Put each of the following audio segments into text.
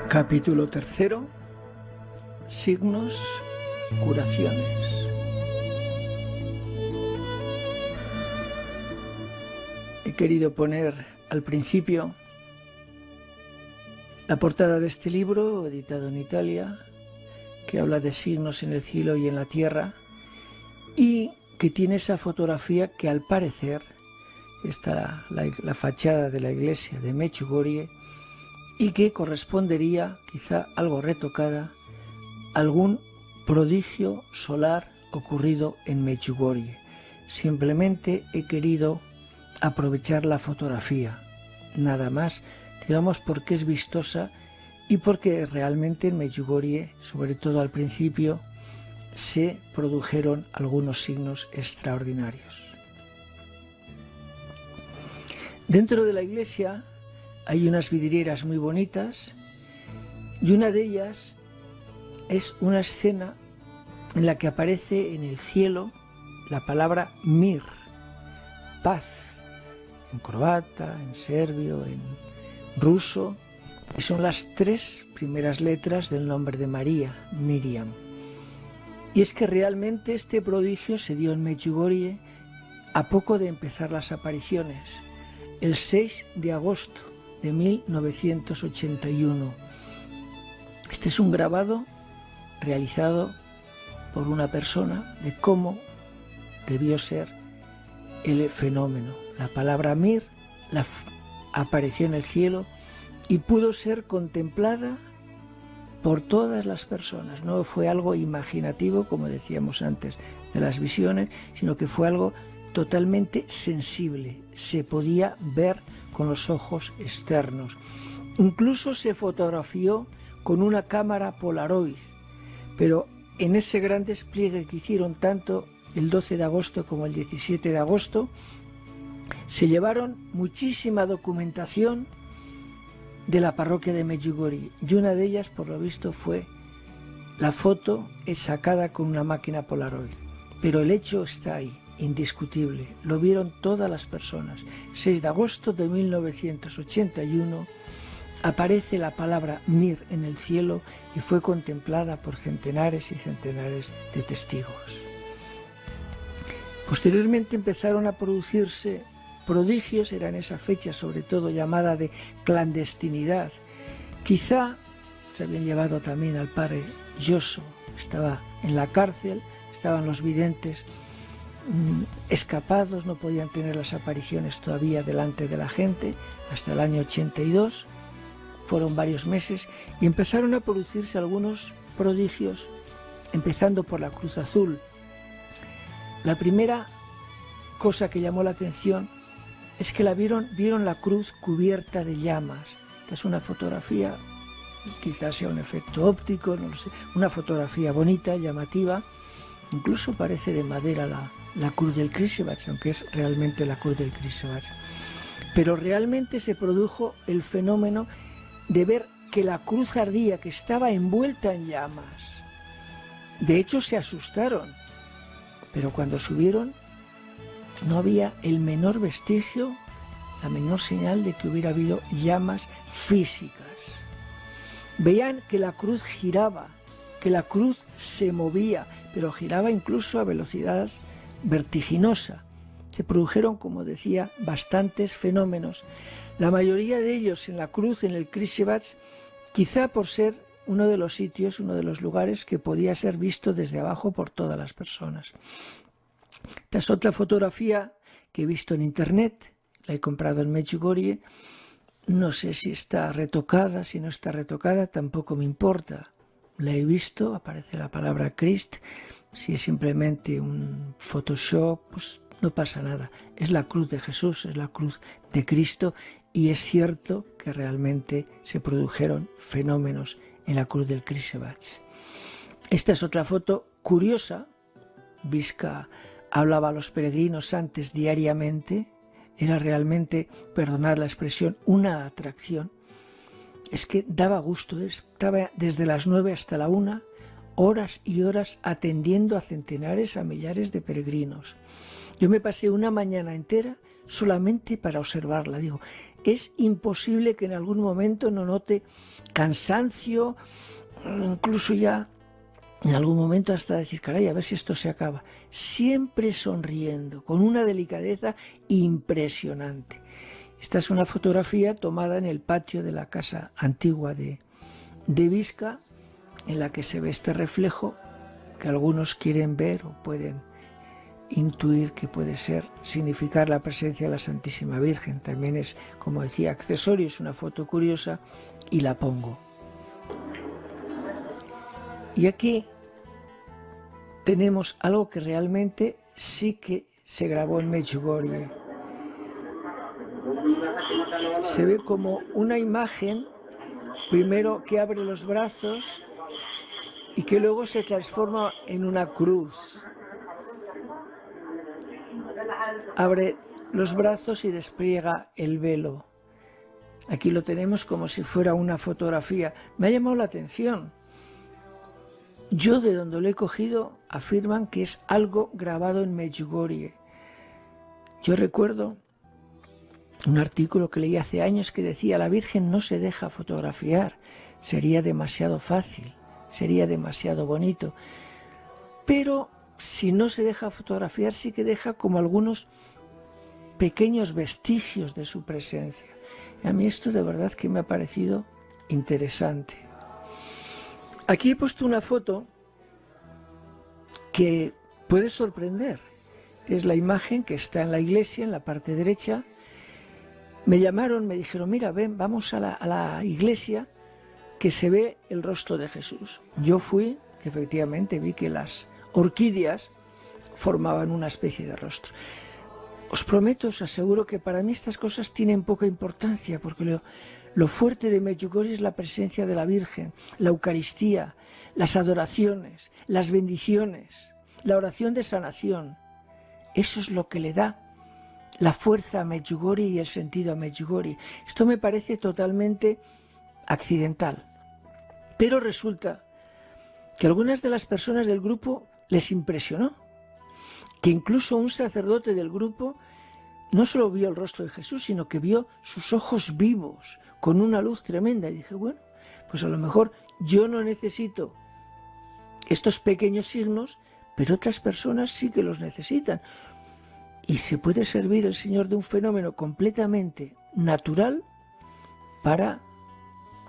Capítulo 3. Signos, curaciones. He querido poner al principio la portada de este libro, editado en Italia, que habla de signos en el cielo y en la tierra, y que tiene esa fotografía que al parecer está la fachada de la iglesia de Medjugorje, y que correspondería, quizá algo retocada, a algún prodigio solar ocurrido en Medjugorje. Simplemente he querido aprovechar la fotografía, nada más, digamos, porque es vistosa y porque realmente en Medjugorje, sobre todo al principio, se produjeron algunos signos extraordinarios. Dentro de la iglesia hay unas vidrieras muy bonitas y una de ellas es una escena en la que aparece en el cielo la palabra mir, paz, en croata, en serbio, en ruso, y son las 3 primeras letras del nombre de María, Miriam. Y es que realmente este prodigio se dio en Medjugorje a poco de empezar las apariciones, el 6 de agosto de 1981. Este es un grabado realizado por una persona de cómo debió ser el fenómeno. La palabra mir apareció en el cielo y pudo ser contemplada por todas las personas. No fue algo imaginativo, como decíamos antes, de las visiones, sino que fue algo totalmente sensible. Se podía ver con los ojos externos. Incluso se fotografió con una cámara Polaroid, pero en ese gran despliegue que hicieron tanto el 12 de agosto como el 17 de agosto, se llevaron muchísima documentación de la parroquia de Medjugorje, y una de ellas, por lo visto, fue la foto sacada con una máquina Polaroid. Pero el hecho está ahí, indiscutible, lo vieron todas las personas. 6 de agosto de 1981 aparece la palabra mir en el cielo y fue contemplada por centenares y centenares de testigos. Posteriormente empezaron a producirse prodigios, era en esa fecha sobre todo llamada de clandestinidad. Quizá se habían llevado también al padre Josso, estaba en la cárcel, estaban los videntes escapados, no podían tener las apariciones todavía delante de la gente, hasta el año 82, fueron varios meses, y empezaron a producirse algunos prodigios, empezando por la Cruz Azul. La primera cosa que llamó la atención es que vieron la cruz cubierta de llamas. Esta es una fotografía, quizás sea un efecto óptico, no lo sé, una fotografía bonita, llamativa, incluso parece de madera la cruz del Križevac, aunque es realmente la cruz del Križevac. Pero realmente se produjo el fenómeno de ver que la cruz ardía, que estaba envuelta en llamas. De hecho, se asustaron, pero cuando subieron no había el menor vestigio, la menor señal de que hubiera habido llamas físicas. Veían que la cruz giraba, que la cruz se movía, pero giraba incluso a velocidad vertiginosa. Se produjeron, como decía, bastantes fenómenos, la mayoría de ellos en la cruz, en el Križevac, quizá por ser uno de los sitios, uno de los lugares que podía ser visto desde abajo por todas las personas. Esta es otra fotografía que he visto en internet, la he comprado en Medjugorje, no sé si está retocada, si no está retocada, tampoco me importa. La he visto, aparece la palabra Christ, si es simplemente un Photoshop, pues no pasa nada. Es la cruz de Jesús, es la cruz de Cristo, y es cierto que realmente se produjeron fenómenos en la cruz del Križevac. Esta es otra foto curiosa. Visca hablaba a los peregrinos antes diariamente, era realmente, perdonad la expresión, una atracción. Es que daba gusto, estaba desde las 9 hasta la 1, horas y horas atendiendo a centenares, a millares de peregrinos. Yo me pasé una mañana entera solamente para observarla. Digo, es imposible que en algún momento no note cansancio, incluso ya en algún momento hasta decir, caray, a ver si esto se acaba. Siempre sonriendo, con una delicadeza impresionante. Esta es una fotografía tomada en el patio de la casa antigua de Visca, en la que se ve este reflejo que algunos quieren ver o pueden intuir que puede significar la presencia de la Santísima Virgen. También es, como decía, accesorio, es una foto curiosa y la pongo. Y aquí tenemos algo que realmente sí que se grabó en Medjugorje. Se ve como una imagen, primero que abre los brazos y que luego se transforma en una cruz. Abre los brazos y despliega el velo. Aquí lo tenemos como si fuera una fotografía. Me ha llamado la atención. Yo, de donde lo he cogido, afirman que es algo grabado en Medjugorje. Yo recuerdo un artículo que leí hace años que decía: la Virgen no se deja fotografiar, sería demasiado fácil, sería demasiado bonito. Pero si no se deja fotografiar, sí que deja como algunos pequeños vestigios de su presencia. Y a mí esto de verdad que me ha parecido interesante. Aquí he puesto una foto que puede sorprender. Es la imagen que está en la iglesia, en la parte derecha. Me llamaron, me dijeron: mira, ven, vamos a la iglesia, que se ve el rostro de Jesús. Yo fui, efectivamente, vi que las orquídeas formaban una especie de rostro. Os prometo, os aseguro que para mí estas cosas tienen poca importancia, porque lo fuerte de Medjugorje es la presencia de la Virgen, la Eucaristía, las adoraciones, las bendiciones, la oración de sanación. Eso es lo que le da la fuerza a Medjugorje y el sentido a Medjugorje. Esto me parece totalmente accidental. Pero resulta que algunas de las personas del grupo les impresionó, que incluso un sacerdote del grupo no solo vio el rostro de Jesús, sino que vio sus ojos vivos, con una luz tremenda. Y dije, bueno, pues a lo mejor yo no necesito estos pequeños signos, pero otras personas sí que los necesitan. Y se puede servir el Señor de un fenómeno completamente natural para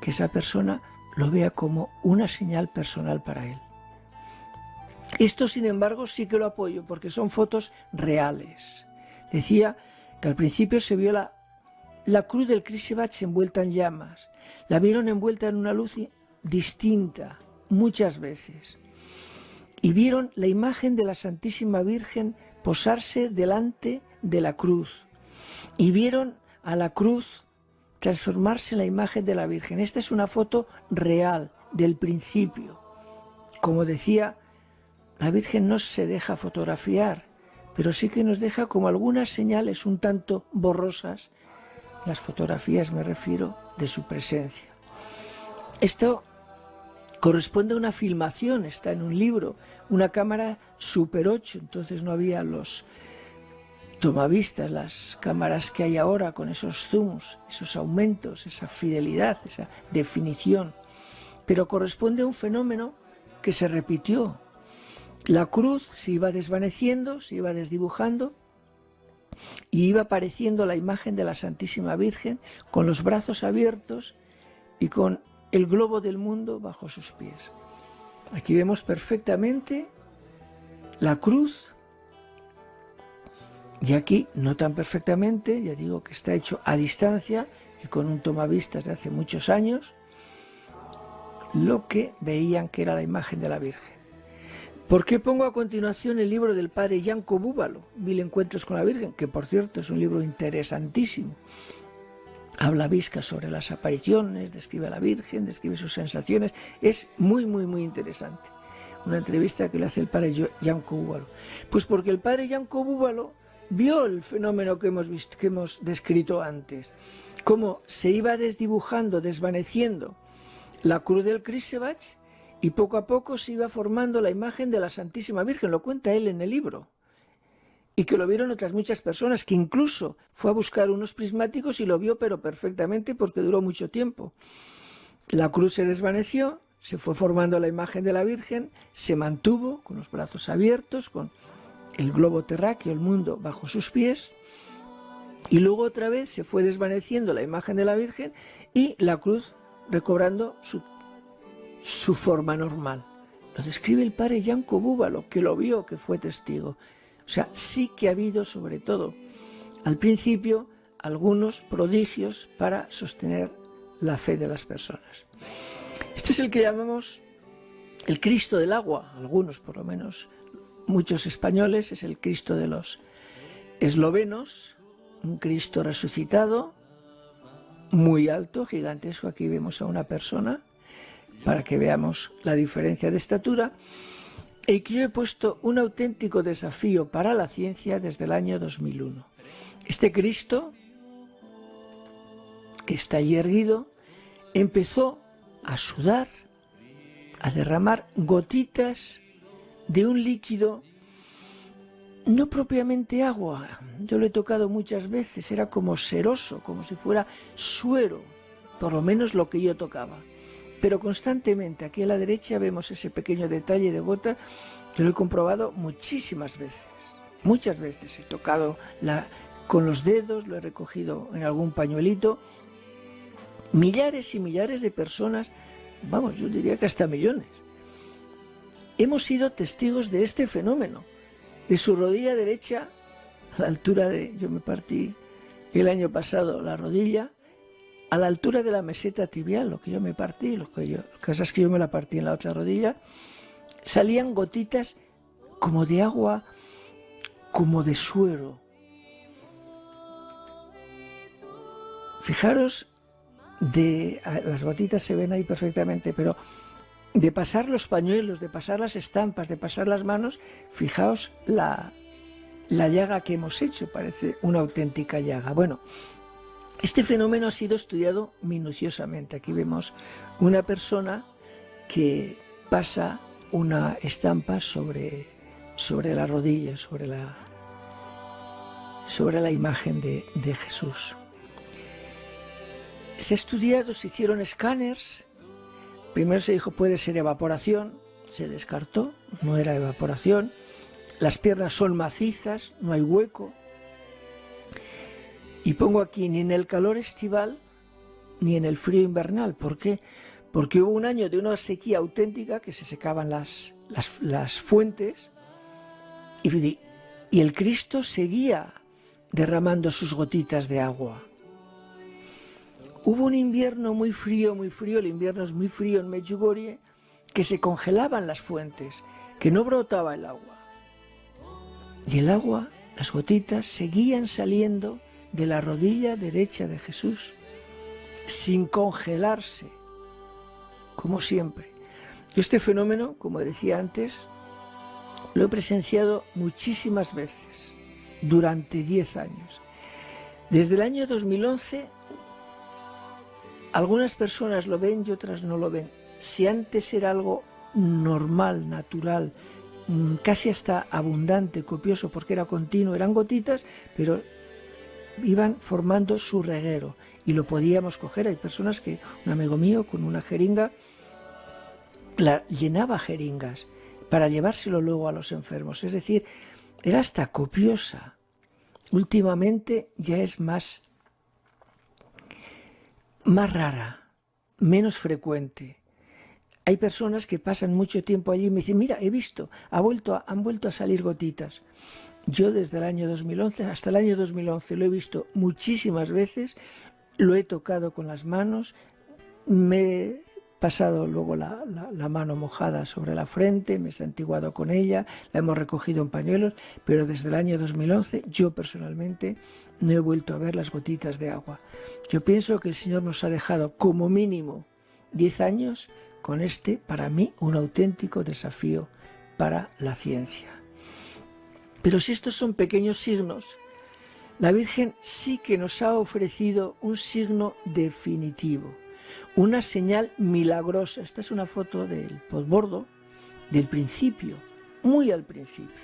que esa persona lo vea como una señal personal para él. Esto, sin embargo, sí que lo apoyo, porque son fotos reales. Decía que al principio se vio la cruz del Križevac envuelta en llamas. La vieron envuelta en una luz distinta muchas veces. Y vieron la imagen de la Santísima Virgen posarse delante de la cruz. Y vieron a la cruz transformarse en la imagen de la Virgen. Esta es una foto real, del principio. Como decía, la Virgen no se deja fotografiar, pero sí que nos deja como algunas señales un tanto borrosas, las fotografías me refiero, de su presencia. Esto corresponde a una filmación, está en un libro, una cámara Super 8, entonces no había los tomavistas, las cámaras que hay ahora con esos zooms, esos aumentos, esa fidelidad, esa definición, pero corresponde a un fenómeno que se repitió. La cruz se iba desvaneciendo, se iba desdibujando y iba apareciendo la imagen de la Santísima Virgen con los brazos abiertos y con el globo del mundo bajo sus pies. Aquí vemos perfectamente la cruz y aquí no tan perfectamente, ya digo que está hecho a distancia y con un tomavistas de hace muchos años, lo que veían que era la imagen de la Virgen. ¿Por qué pongo a continuación el libro del padre Janko Búbalo, 1000 encuentros con la Virgen? Que por cierto es un libro interesantísimo. Habla Visca sobre las apariciones, describe a la Virgen, describe sus sensaciones. Es muy, muy, muy interesante. Una entrevista que le hace el padre Janko Búbalo. Pues porque el padre Janko Búbalo vio el fenómeno que hemos descrito antes. Cómo se iba desdibujando, desvaneciendo la cruz del Križevac y poco a poco se iba formando la imagen de la Santísima Virgen. Lo cuenta él en el libro. y que lo vieron otras muchas personas, que incluso fue a buscar unos prismáticos y lo vio, pero perfectamente, porque duró mucho tiempo. La cruz se desvaneció, se fue formando la imagen de la Virgen, se mantuvo con los brazos abiertos, con el globo terráqueo, el mundo, bajo sus pies, y luego otra vez se fue desvaneciendo la imagen de la Virgen y la cruz recobrando su forma normal. Lo describe el padre Yanko Búbalo, que lo vio, que fue testigo. O sea, sí que ha habido, sobre todo al principio, algunos prodigios para sostener la fe de las personas. Este es el que llamamos el Cristo del agua, algunos por lo menos, muchos españoles, es el Cristo de los eslovenos, un Cristo resucitado, muy alto, gigantesco. Aquí vemos a una persona, para que veamos la diferencia de estatura, y que yo he puesto un auténtico desafío para la ciencia desde el año 2001. Este Cristo, que está allí erguido, empezó a sudar, a derramar gotitas de un líquido, no propiamente agua, yo lo he tocado muchas veces, era como seroso, como si fuera suero, por lo menos lo que yo tocaba. Pero constantemente, aquí a la derecha vemos ese pequeño detalle de gota, que lo he comprobado muchísimas veces. Muchas veces he tocado con los dedos, lo he recogido en algún pañuelito. Millares y millares de personas, vamos, yo diría que hasta millones, hemos sido testigos de este fenómeno, de su rodilla derecha, a la altura de, yo me partí el año pasado la rodilla, a la altura de la meseta tibial, lo que yo me partí, lo que pasa es que yo me la partí en la otra rodilla, salían gotitas como de agua, como de suero. Fijaros, las gotitas se ven ahí perfectamente, pero de pasar los pañuelos, de pasar las estampas, de pasar las manos, fijaos la llaga que hemos hecho, parece una auténtica llaga. Bueno, este fenómeno ha sido estudiado minuciosamente. Aquí vemos una persona que pasa una estampa sobre la rodilla, sobre la imagen de Jesús. Se ha estudiado, se hicieron escáneres. Primero se dijo puede ser evaporación, se descartó, no era evaporación. Las piernas son macizas, no hay hueco. Y pongo aquí ni en el calor estival ni en el frío invernal. ¿Por qué? Porque hubo un año de una sequía auténtica, que se secaban las fuentes, y el Cristo seguía derramando sus gotitas de agua. Hubo un invierno muy frío, el invierno es muy frío en Medjugorje, que se congelaban las fuentes, que no brotaba el agua. Y el agua, las gotitas, seguían saliendo de la rodilla derecha de Jesús, sin congelarse, como siempre. Yo este fenómeno, como decía antes, lo he presenciado muchísimas veces, durante 10 años. Desde el año 2011, algunas personas lo ven y otras no lo ven. Si antes era algo normal, natural, casi hasta abundante, copioso, porque era continuo, eran gotitas, pero iban formando su reguero y lo podíamos coger. Hay personas que, un amigo mío con una jeringa, llenaba jeringas para llevárselo luego a los enfermos, es decir, era hasta copiosa. Últimamente ya es más rara, menos frecuente. Hay personas que pasan mucho tiempo allí y me dicen, mira, he visto, han vuelto a salir gotitas. Yo desde el año 2011 hasta el año 2011 lo he visto muchísimas veces, lo he tocado con las manos, me he pasado luego la mano mojada sobre la frente, me he santiguado con ella, la hemos recogido en pañuelos, pero desde el año 2011 yo personalmente no he vuelto a ver las gotitas de agua. Yo pienso que el Señor nos ha dejado como mínimo 10 años con para mí, un auténtico desafío para la ciencia. Pero si estos son pequeños signos, la Virgen sí que nos ha ofrecido un signo definitivo, una señal milagrosa. Esta es una foto del posbordo, del principio, muy al principio.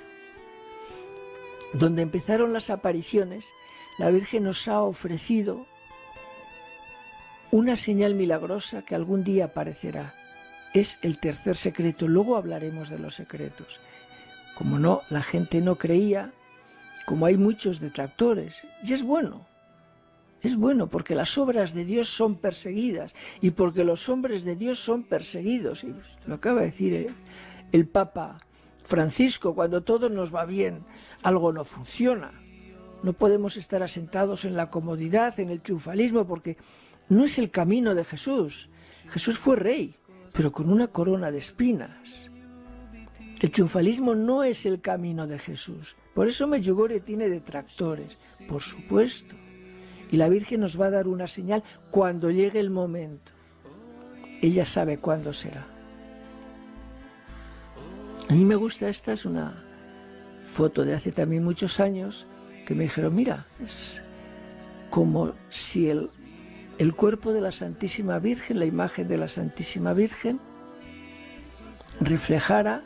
donde empezaron las apariciones, la Virgen nos ha ofrecido una señal milagrosa que algún día aparecerá. Es el tercer secreto, luego hablaremos de los secretos. Como no, la gente no creía, como hay muchos detractores, y es bueno porque las obras de Dios son perseguidas y porque los hombres de Dios son perseguidos. Y lo acaba de decir el Papa Francisco, cuando todo nos va bien, algo no funciona. No podemos estar asentados en la comodidad, en el triunfalismo, porque no es el camino de Jesús. Jesús fue rey, pero con una corona de espinas. El triunfalismo no es el camino de Jesús. Por eso Medjugorje tiene detractores, por supuesto. Y la Virgen nos va a dar una señal cuando llegue el momento. Ella sabe cuándo será. A mí me gusta, esta es una foto de hace también muchos años, que me dijeron, mira, es como si el cuerpo de la Santísima Virgen, la imagen de la Santísima Virgen, reflejara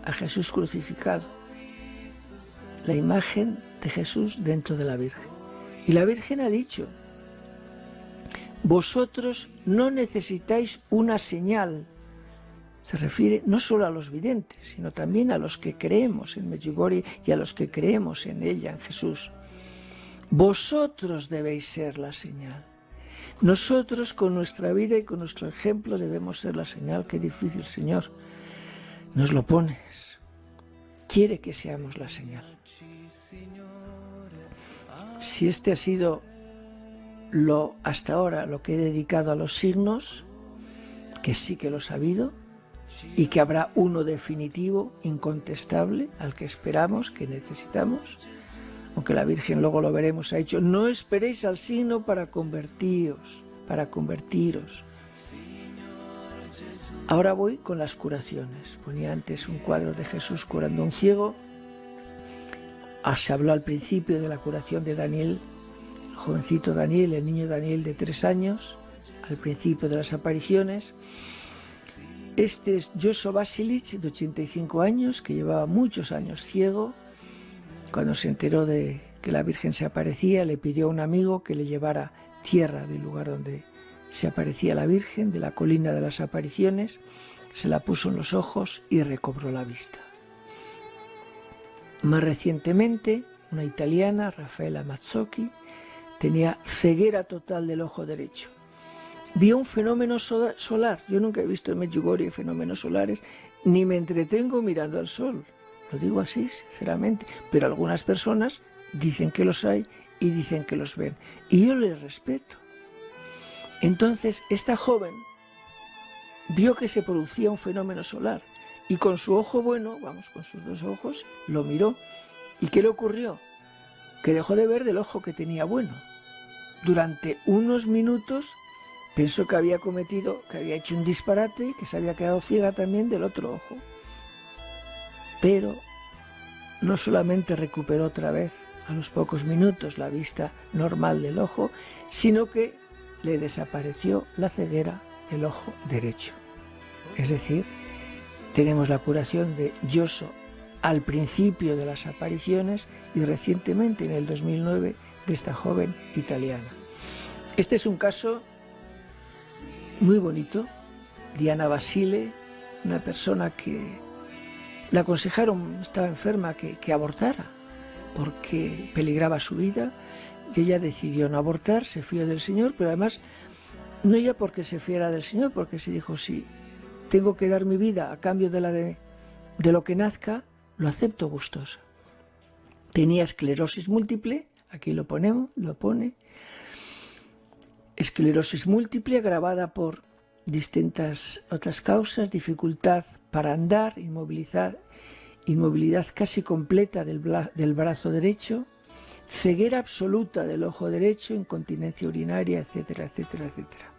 a Jesús crucificado. La imagen de Jesús dentro de la Virgen. Y la Virgen ha dicho, vosotros no necesitáis una señal. Se refiere no solo a los videntes, sino también a los que creemos en Medjugorje y a los que creemos en ella, en Jesús. Vosotros debéis ser la señal. Nosotros con nuestra vida y con nuestro ejemplo debemos ser la señal. Qué difícil, Señor, nos lo pones. Quiere que seamos la señal. Si este ha sido hasta ahora lo que he dedicado a los signos, que sí que los ha habido, y que habrá uno definitivo, incontestable, al que esperamos, que necesitamos, aunque la Virgen, luego lo veremos, ha dicho, no esperéis al signo para convertiros. Ahora voy con las curaciones. Ponía antes un cuadro de Jesús curando a un ciego. Se habló al principio de la curación de Daniel, el jovencito Daniel, el niño Daniel de 3 años, al principio de las apariciones. Este es Jošo Vasilić, de 85 años, que llevaba muchos años ciego. Cuando se enteró de que la Virgen se aparecía, le pidió a un amigo que le llevara tierra del lugar donde se aparecía la Virgen, de la colina de las apariciones, se la puso en los ojos y recobró la vista. Más recientemente, una italiana, Raffaella Mazzocchi, tenía ceguera total del ojo derecho. Vio un fenómeno solar. Yo nunca he visto en Medjugorje fenómenos solares, ni me entretengo mirando al sol. Lo digo así, sinceramente. Pero algunas personas dicen que los hay y dicen que los ven. Y yo les respeto. Entonces, esta joven vio que se producía un fenómeno solar. Y con su ojo bueno, con sus 2 ojos, lo miró. ¿Y qué le ocurrió? Que dejó de ver del ojo que tenía bueno. Durante unos minutos pensó que había hecho un disparate y que se había quedado ciega también del otro ojo. Pero no solamente recuperó otra vez a los pocos minutos la vista normal del ojo, sino que le desapareció la ceguera del ojo derecho. Es decir, tenemos la curación de Jošo al principio de las apariciones y recientemente, en el 2009, de esta joven italiana. Este es un caso muy bonito. Diana Basile, una persona que le aconsejaron, estaba enferma, que abortara porque peligraba su vida, y ella decidió no abortar, se fió del Señor, pero además no ya porque se fiera del Señor, porque se dijo, sí, tengo que dar mi vida a cambio de lo que nazca, lo acepto gustosa. Tenía esclerosis múltiple, aquí lo pone, esclerosis múltiple agravada por distintas otras causas, dificultad para andar, inmovilidad casi completa del brazo derecho, ceguera absoluta del ojo derecho, incontinencia urinaria, etcétera, etcétera, etcétera.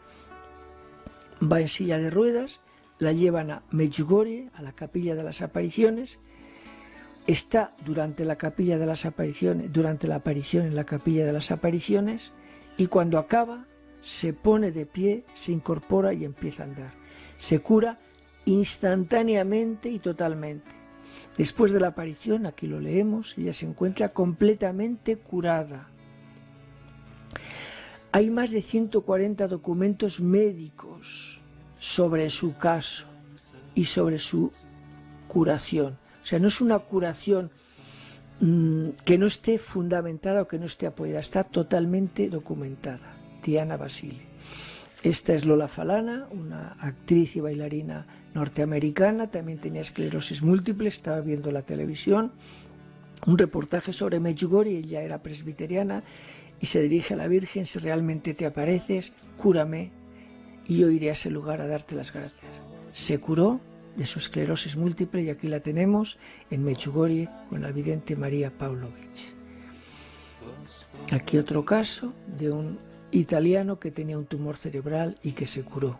Va en silla de ruedas, la llevan a Medjugorje, a la capilla de las apariciones, está durante la aparición en la capilla de las apariciones, y cuando acaba se pone de pie, se incorpora y empieza a andar. Se cura instantáneamente y totalmente. Después de la aparición, aquí lo leemos, ella se encuentra completamente curada. Hay más de 140 documentos médicos sobre su caso y sobre su curación. O sea, no es una curación que no esté fundamentada o que no esté apoyada, está totalmente documentada. Diana Basile. Esta es Lola Falana, una actriz y bailarina norteamericana, también tenía esclerosis múltiple, estaba viendo la televisión, un reportaje sobre Medjugorje, ella era presbiteriana, y se dirige a la Virgen: si realmente te apareces, cúrame y yo iré a ese lugar a darte las gracias. Se curó de su esclerosis múltiple y aquí la tenemos en Medjugorje con la vidente María Pavlovich. Aquí otro caso de un italiano que tenía un tumor cerebral y que se curó.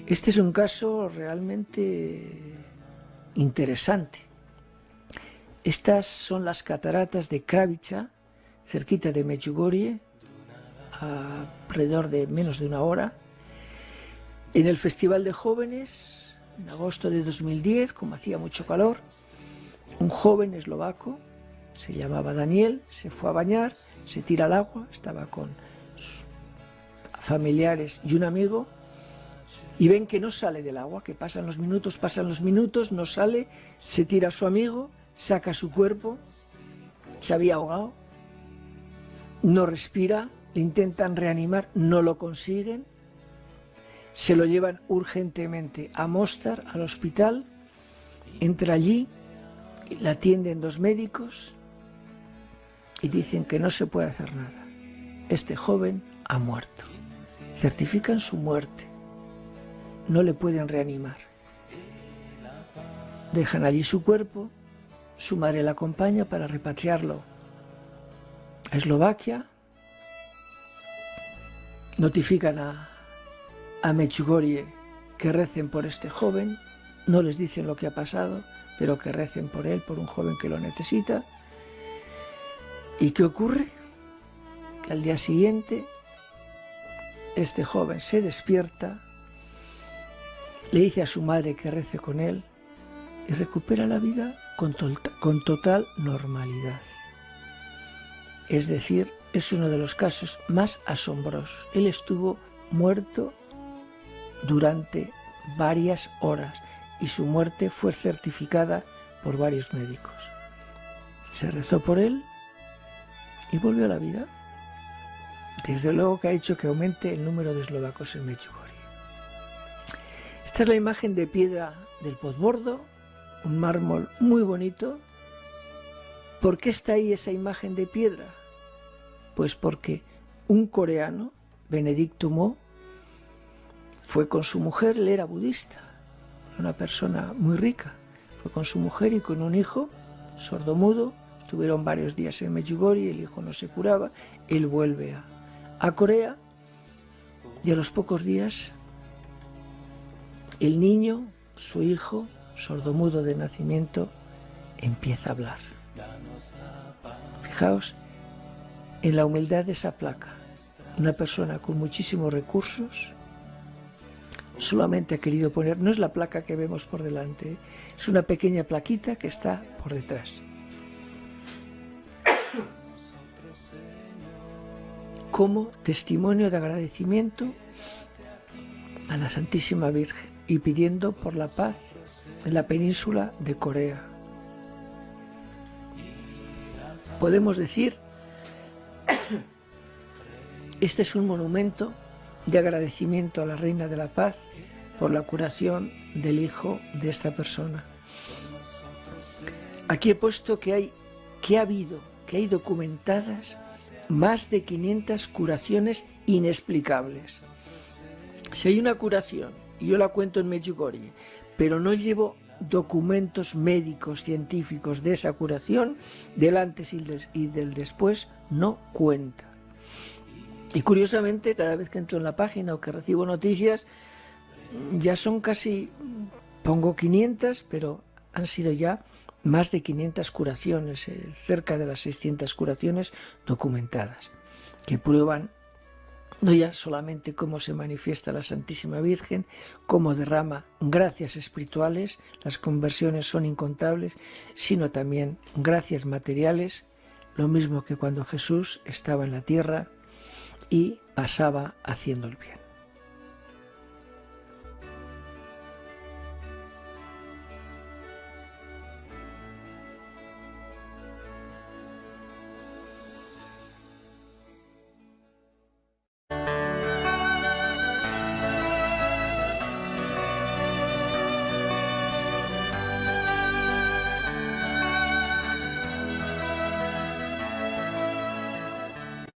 Este es un caso realmente interesante. Estas son las cataratas de Kravica, cerquita de Medjugorje, alrededor de menos de una hora. En el Festival de Jóvenes, en agosto de 2010, como hacía mucho calor, un joven eslovaco, se llamaba Daniel, se fue a bañar, se tira al agua, estaba con sus familiares y un amigo, y ven que no sale del agua, que pasan los minutos, no sale, se tira a su amigo, saca su cuerpo, se había ahogado, no respira, le intentan reanimar, no lo consiguen, se lo llevan urgentemente a Mostar, al hospital, entra allí, la atienden 2 médicos y dicen que no se puede hacer nada. Este joven ha muerto. Certifican su muerte. No le pueden reanimar. Dejan allí su cuerpo, su madre la acompaña para repatriarlo a Eslovaquia. Notifican a Medjugorje que recen por este joven, no les dicen lo que ha pasado, pero que recen por él, por un joven que lo necesita. ¿Y qué ocurre? Que al día siguiente este joven se despierta, le dice a su madre que rece con él y recupera la vida con total normalidad. Es decir, es uno de los casos más asombrosos. Él estuvo muerto durante varias horas y su muerte fue certificada por varios médicos. Se rezó por él y volvió a la vida. Desde luego que ha hecho que aumente el número de eslovacos en Medjugorje. Esta es la imagen de piedra del Podbordo, un mármol muy bonito. ¿Por qué está ahí esa imagen de piedra? Pues porque un coreano, Benedicto Mo, fue con su mujer, él era budista, una persona muy rica, fue con su mujer y con un hijo sordomudo, estuvieron varios días en Medjugorje, el hijo no se curaba, él vuelve a Corea y a los pocos días el niño, su hijo, sordomudo de nacimiento, empieza a hablar. Fijaos en la humildad de esa placa, una persona con muchísimos recursos, solamente ha querido poner, no es la placa que vemos por delante, es una pequeña plaquita que está por detrás. Como testimonio de agradecimiento a la Santísima Virgen y pidiendo por la paz en la península de Corea. Podemos decir, este es un monumento de agradecimiento a la Reina de la Paz por la curación del hijo de esta persona. Aquí he puesto que hay documentadas más de 500 curaciones inexplicables. Si hay una curación, y yo la cuento en Medjugorje, pero no llevo documentos médicos, científicos de esa curación, del antes y del después, no cuenta. Y curiosamente, cada vez que entro en la página o que recibo noticias, ya son casi, pongo 500, pero han sido ya más de 500 curaciones, cerca de las 600 curaciones documentadas, que prueban no ya solamente cómo se manifiesta la Santísima Virgen, cómo derrama gracias espirituales, las conversiones son incontables, sino también gracias materiales, lo mismo que cuando Jesús estaba en la tierra y pasaba haciendo el bien.